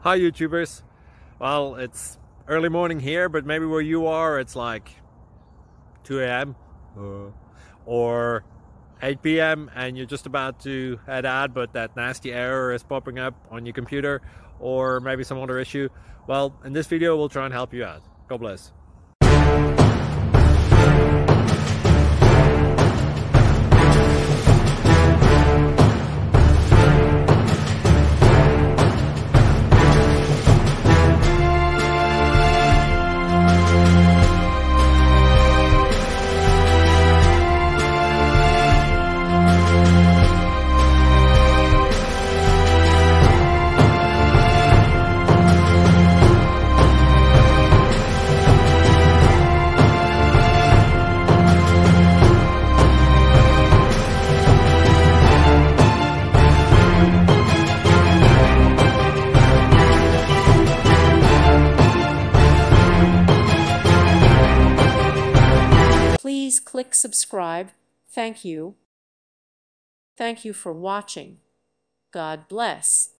Hi YouTubers. Well, it's early morning here, but maybe where you are it's like 2 a.m. or 8 p.m. and you're just about to head out, but that nasty error is popping up on your computer, or maybe some other issue. Well, in this video we'll try and help you out. God bless. Please click subscribe. Thank you. Thank you for watching. God bless.